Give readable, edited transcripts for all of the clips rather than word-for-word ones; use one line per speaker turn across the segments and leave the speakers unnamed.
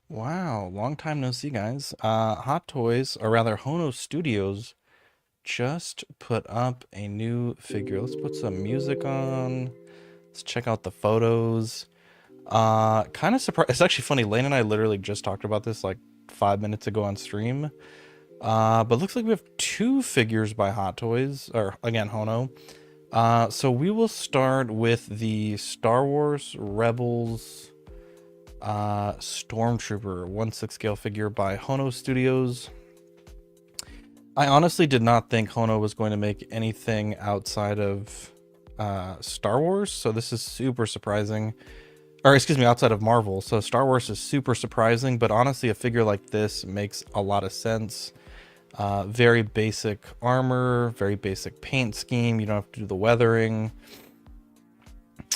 Wow, long time no see, guys. Hot Toys, or rather Hono Studios, just put up a new figure. Let's put some music on. Let's check out the photos. Kind of surprised. It's actually funny. Lane and I literally just talked about this like 5 minutes ago on stream. But looks like we have two figures by Hot Toys, or again, Hono. So we will start with the Star Wars Rebels Stormtrooper 1/6 scale figure by Hono Studios. I honestly did not think Hono was going to make anything outside of Star Wars, so this is super surprising. Or excuse me, outside of Marvel. So Star Wars is super surprising, but honestly, a figure like this makes a lot of sense. Very basic armor, very basic paint scheme. You don't have to do the weathering.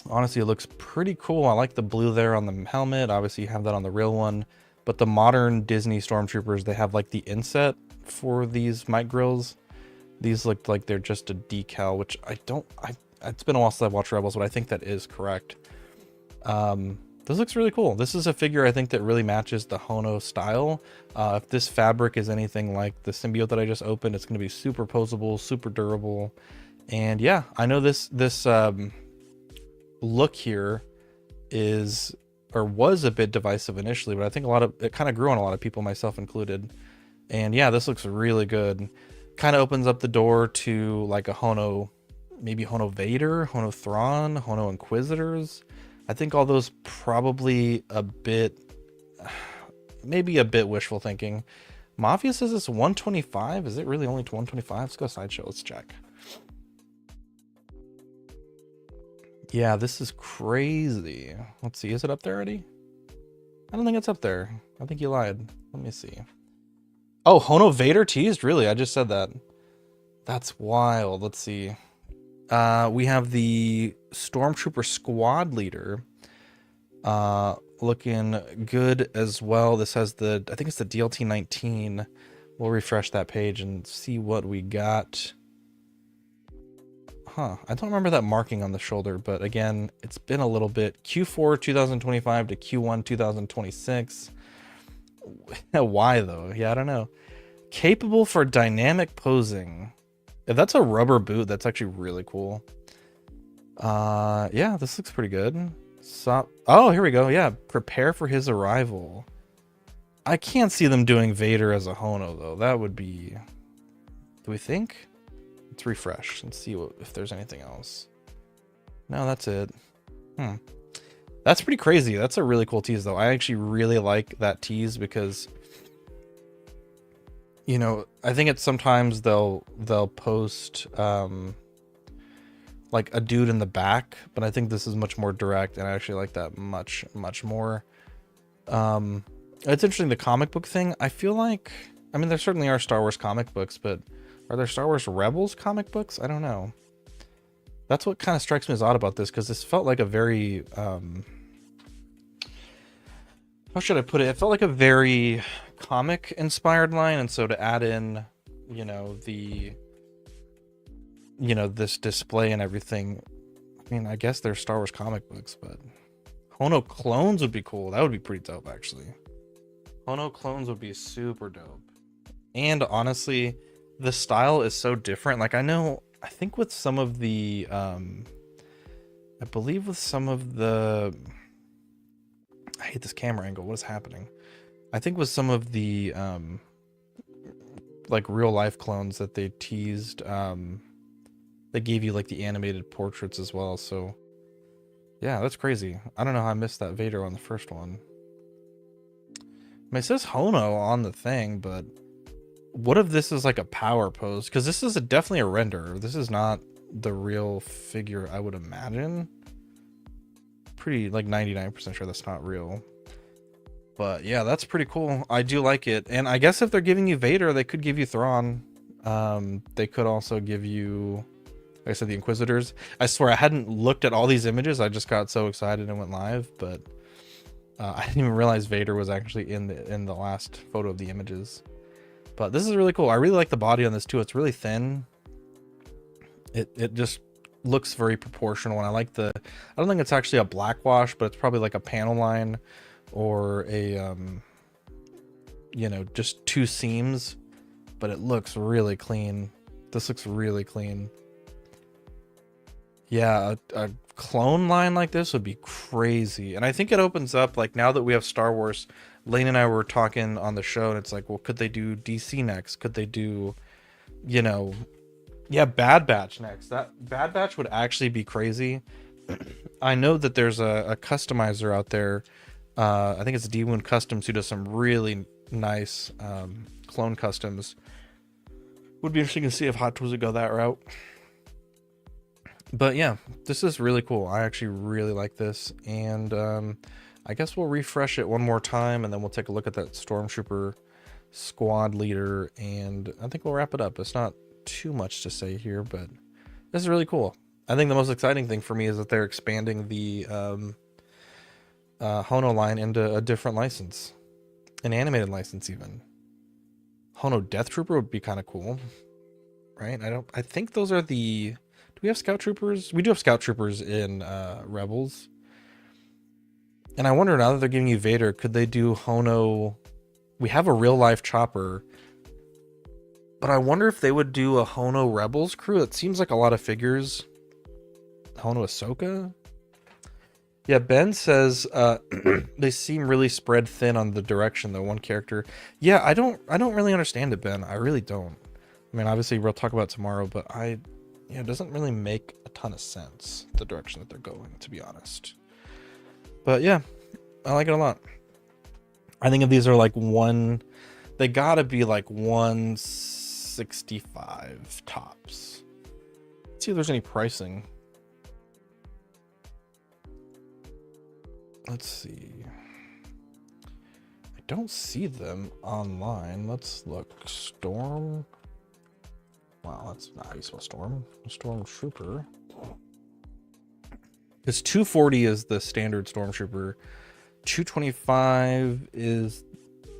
Honestly, it looks pretty cool. I like the blue there on the helmet. Obviously, you have that on the real one. But the modern Disney Stormtroopers, they have like the inset for these mic grills. These look like they're just a decal, which it's been a while since I've watched Rebels, but I think that is correct. This looks really cool. This is a figure I think that really matches the Hono style. If this fabric is anything like the symbiote that I just opened, it's going to be super posable, super durable. And yeah, I know this look here is or was a bit divisive initially, but I think it kind of grew on a lot of people, myself included. And yeah, this looks really good. Kind of opens up the door to like a Hono, maybe Hono Vader, Hono Thrawn, Hono Inquisitors. I think all those probably a bit, maybe a bit wishful thinking. Mafia says it's 125. Is it really only 125? Let's go Sideshow. Let's check. Yeah, this is crazy. Let's see. Is it up there already? I don't think it's up there. I think you lied. Let me see. Oh, Hono Vader teased? Really? I just said that. That's wild. Let's see. We have the Stormtrooper squad leader. Looking good as well. This has I think it's the DLT 19. We'll refresh that page and see what we got. Huh, I don't remember that marking on the shoulder, but again, it's been a little bit. Q4 2025 to Q1 2026. Why though? Yeah, I don't know. Capable for dynamic posing. If that's a rubber boot, that's actually really cool. Yeah, this looks pretty good. So, oh, here we go. Yeah, prepare for his arrival. I can't see them doing Vader as a Hono though. That would be. Do we think? Let's refresh and see if there's anything else. No, that's it. That's pretty crazy. That's a really cool tease though. I actually really like that tease because, you know, I think it's sometimes they'll post like a dude in the back, but I think this is much more direct, and I actually like that much more. It's interesting, the comic book thing. I feel like, I mean, there certainly are Star Wars comic books, but are there Star Wars Rebels comic books? I don't know. That's what kind of strikes me as odd about this, because this felt like a very how should I put it? It felt like a very comic inspired line, and so to add in, you know, this display and everything. I mean, I guess they're Star Wars comic books, but Hono clones would be cool. That would be pretty dope, actually. Hono clones would be super dope. And honestly, the style is so different. Like, I think with some of the, I believe with some of the, I hate this camera angle. What is happening? I think with some of the, like real life clones that they teased, they gave you like the animated portraits as well. So yeah, that's crazy. I don't know how I missed that Vader on the first one. I mean, it says Hono on the thing, but what if this is like a power pose? Because this is definitely a render. This is not the real figure, I would imagine. Pretty like 99% sure that's not real. But yeah, that's pretty cool. I do like it. And I guess if they're giving you Vader, they could give you Thrawn. They could also give you, like I said, the Inquisitors. I swear I hadn't looked at all these images. I just got so excited and went live, but I didn't even realize Vader was actually in the last photo of the images. But this is really cool. I really like the body on this too. It's really thin. It just looks very proportional, and I like I don't think it's actually a black wash, but it's probably like a panel line or a you know, just two seams, but it looks really clean. This looks really clean. Yeah, a clone line like this would be crazy. And I think it opens up, like, now that we have Star Wars, Lane and I were talking on the show, and it's like, well, could they do DC next? Could they do, you know, yeah, Bad Batch next? That Bad Batch would actually be crazy. I know that there's a customizer out there. I think it's D-Wound Customs, who does some really nice clone customs. Would be interesting to see if Hot Toys would go that route. But yeah, this is really cool. I actually really like this, and I guess we'll refresh it one more time, and then we'll take a look at that Stormtrooper squad leader, and I think we'll wrap it up. It's not too much to say here, but this is really cool. I think the most exciting thing for me is that they're expanding the Hono line into a different license, an animated license even. Hono Death Trooper would be kind of cool, right? I think those are the... Do we have Scout Troopers? We do have Scout Troopers in Rebels. And I wonder, now that they're giving you Vader, could they do Hono... We have a real life Chopper, but I wonder if they would do a Hono Rebels crew. It seems like a lot of figures. Hono Ahsoka? Yeah, Ben says they seem really spread thin on the direction, though, one character. Yeah, I don't really understand it, Ben. I really don't. I mean, obviously we'll talk about it tomorrow, but it doesn't really make a ton of sense, the direction that they're going, to be honest. But yeah, I like it a lot. I think if these are like they gotta be like 165 tops. Let's see if there's any pricing. Let's see. I don't see them online. Let's look. Storm. Wow, that's not how you spell Storm. Stormtrooper. Because 240 is the standard Stormtrooper. 225 is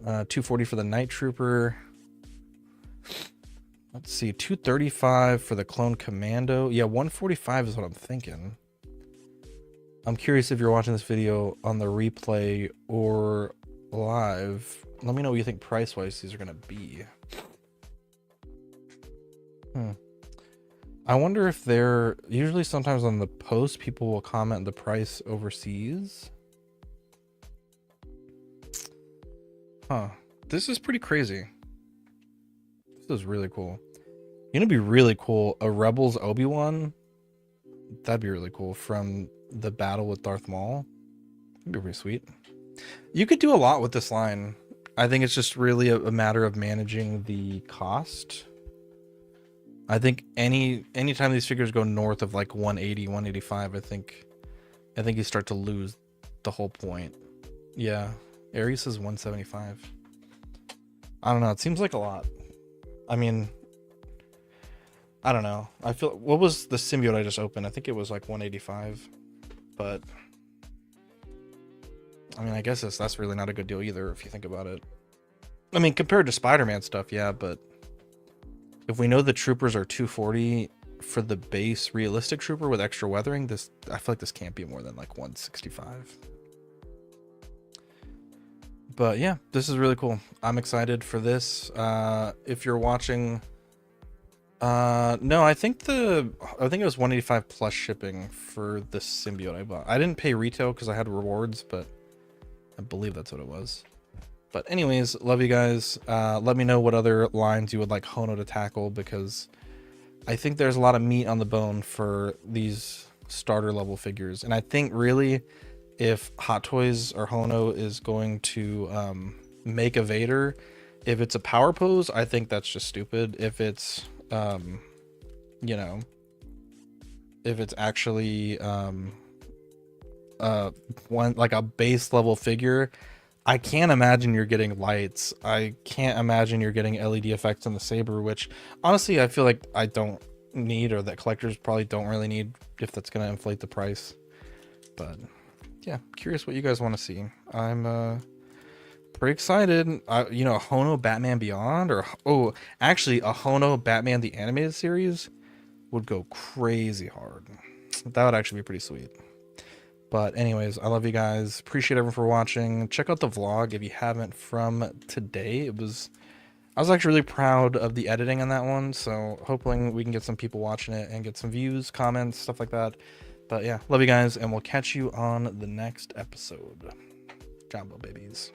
240 for the Night Trooper. Let's see, 235 for the Clone Commando. Yeah, 145 is what I'm thinking. I'm curious if you're watching this video on the replay or live. Let me know what you think price-wise these are going to be. I wonder if they're... Usually sometimes on the post, people will comment the price overseas. Huh. This is pretty crazy. This is really cool. You know, it'd be really cool. A Rebels Obi-Wan. That'd be really cool. From the battle with Darth Maul. That'd be pretty sweet. You could do a lot with this line. I think it's just really a matter of managing the cost. I think anytime these figures go north of like 180, 185, I think you start to lose the whole point. Yeah. Ares is 175. I don't know. It seems like a lot. I mean, I don't know. I feel... What was the symbiote I just opened? I think it was like 185. But I mean, I guess that's really not a good deal either if you think about it. I mean, compared to Spider-Man stuff, yeah, but if we know the troopers are 240 for the base realistic trooper with extra weathering, I feel like this can't be more than like 165. But yeah, this is really cool. I'm excited for this. If you're watching, no, I think it was 185 plus shipping for the symbiote I bought. I didn't pay retail because I had rewards, but I believe that's what it was. But anyways, love you guys. Let me know what other lines you would like Hono to tackle, because I think there's a lot of meat on the bone for these starter level figures. And I think really, if Hot Toys or Hono is going to make a Vader, if it's a power pose, I think that's just stupid. If it's you know, if it's actually one like a base level figure, I can't imagine you're getting lights. I can't imagine you're getting LED effects on the saber, which honestly I feel like I don't need, or that collectors probably don't really need if that's going to inflate the price. But yeah, curious what you guys want to see. I'm pretty excited. You know, a Hono Batman Beyond, or actually a Hono Batman the Animated Series would go crazy hard. That would actually be pretty sweet. But anyways, I love you guys. Appreciate everyone for watching. Check out the vlog if you haven't from today. I was actually really proud of the editing on that one, so hoping we can get some people watching it and get some views, comments, stuff like that. But yeah, love you guys, and we'll catch you on the next episode. Jumbo babies.